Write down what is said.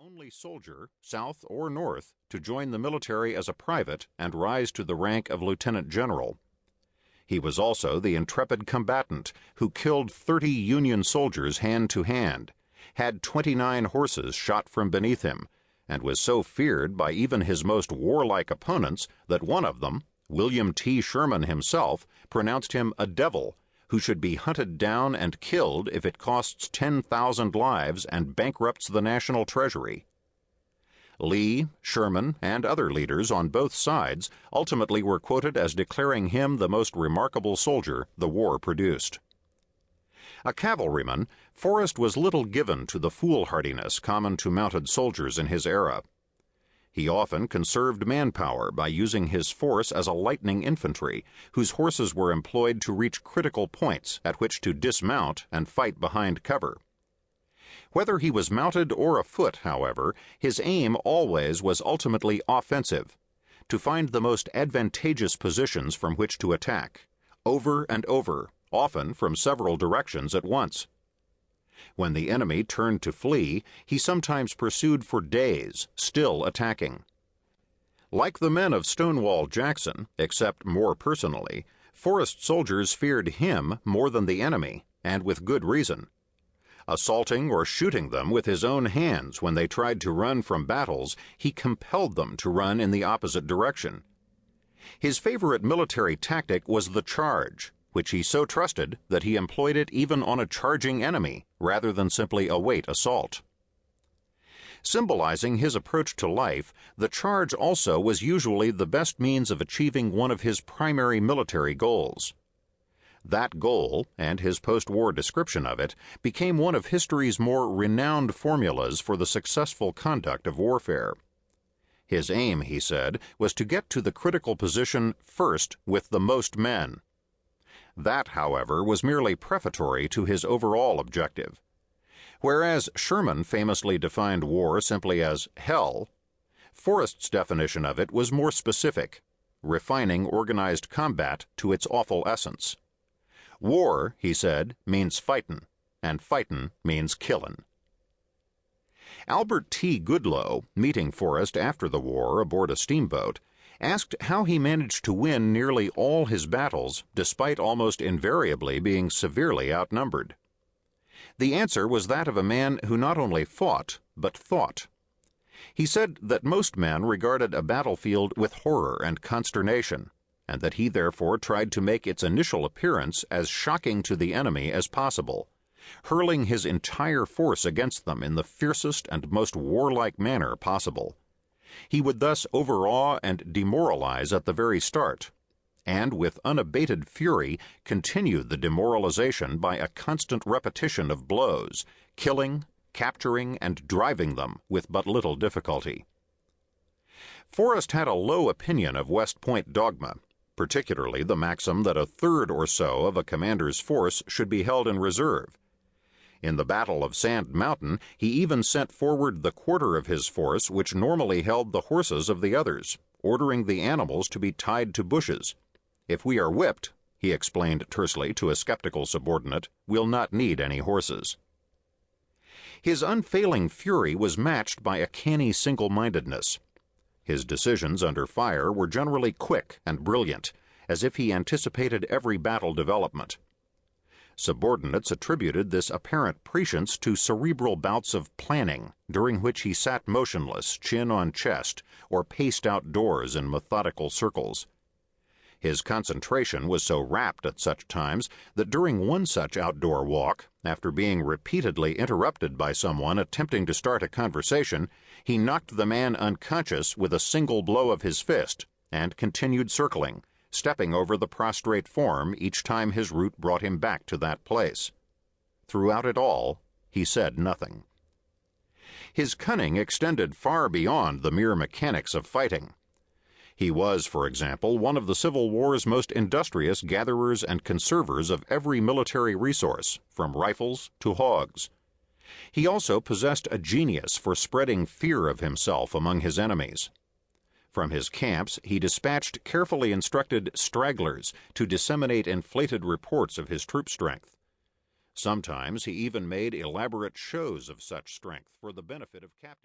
only soldier, South or North, to join the military as a private and rise to the rank of lieutenant general. He was also the intrepid combatant who killed 30 Union soldiers hand to hand, had 29 horses shot from beneath him, and was so feared by even his most warlike opponents that one of them, William T. Sherman himself, pronounced him a devil who should be hunted down and killed if it costs 10,000 lives and bankrupts the national treasury. Lee, Sherman, and other leaders on both sides ultimately were quoted as declaring him the most remarkable soldier the war produced. A cavalryman, Forrest was little given to the foolhardiness common to mounted soldiers in his era. He often conserved manpower by using his force as a lightning infantry, whose horses were employed to reach critical points at which to dismount and fight behind cover. Whether he was mounted or afoot, however, his aim always was ultimately offensive, to find the most advantageous positions from which to attack, over and over, often from several directions at once. When the enemy turned to flee, he sometimes pursued for days, still attacking. Like the men of Stonewall Jackson, except more personally, Forrest soldiers feared him more than the enemy, and with good reason. Assaulting or shooting them with his own hands when they tried to run from battles, he compelled them to run in the opposite direction. His favorite military tactic was the charge, which he so trusted that he employed it even on a charging enemy, rather than simply await assault. Symbolizing his approach to life, the charge also was usually the best means of achieving one of his primary military goals. That goal, and his post-war description of it, became one of history's more renowned formulas for the successful conduct of warfare. His aim, he said, was to get to the critical position first with the most men. That, however, was merely prefatory to his overall objective. Whereas Sherman famously defined war simply as hell, Forrest's definition of it was more specific, refining organized combat to its awful essence. War, he said, means fightin', and fightin' means killin'. Albert T. Goodloe, meeting Forrest after the war aboard a steamboat, asked how he managed to win nearly all his battles despite almost invariably being severely outnumbered. The answer was that of a man who not only fought, but thought. He said that most men regarded a battlefield with horror and consternation, and that he therefore tried to make its initial appearance as shocking to the enemy as possible, hurling his entire force against them in the fiercest and most warlike manner possible. He would thus overawe and demoralize at the very start, and with unabated fury continue the demoralization by a constant repetition of blows, killing, capturing, and driving them with but little difficulty. Forrest had a low opinion of West Point dogma, particularly the maxim that a third or so of a commander's force should be held in reserve. In the Battle of Sand Mountain, he even sent forward the quarter of his force which normally held the horses of the others, ordering the animals to be tied to bushes. "If we are whipped," he explained tersely to a skeptical subordinate, "we'll not need any horses." His unfailing fury was matched by a canny single-mindedness. His decisions under fire were generally quick and brilliant, as if he anticipated every battle development. Subordinates attributed this apparent prescience to cerebral bouts of planning, during which he sat motionless, chin on chest, or paced outdoors in methodical circles. His concentration was so rapt at such times that during one such outdoor walk, after being repeatedly interrupted by someone attempting to start a conversation, he knocked the man unconscious with a single blow of his fist, and continued circling, stepping over the prostrate form each time his route brought him back to that place. Throughout it all, he said nothing. His cunning extended far beyond the mere mechanics of fighting. He was, for example, one of the Civil War's most industrious gatherers and conservers of every military resource, from rifles to hogs. He also possessed a genius for spreading fear of himself among his enemies. From his camps, he dispatched carefully instructed stragglers to disseminate inflated reports of his troop strength. Sometimes he even made elaborate shows of such strength for the benefit of captives.